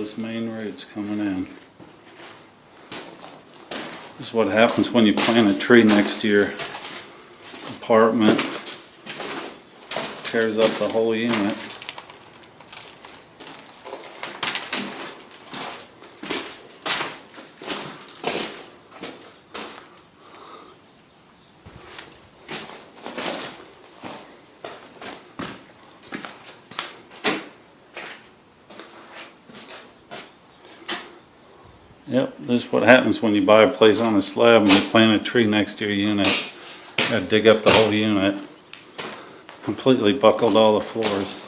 those main roots coming in. This is what happens when you plant a tree next to your apartment. Tears up the whole unit. Yep, this is what happens when you buy a place on a slab and you plant a tree next to your unit. You gotta dig up the whole unit. Completely buckled all the floors.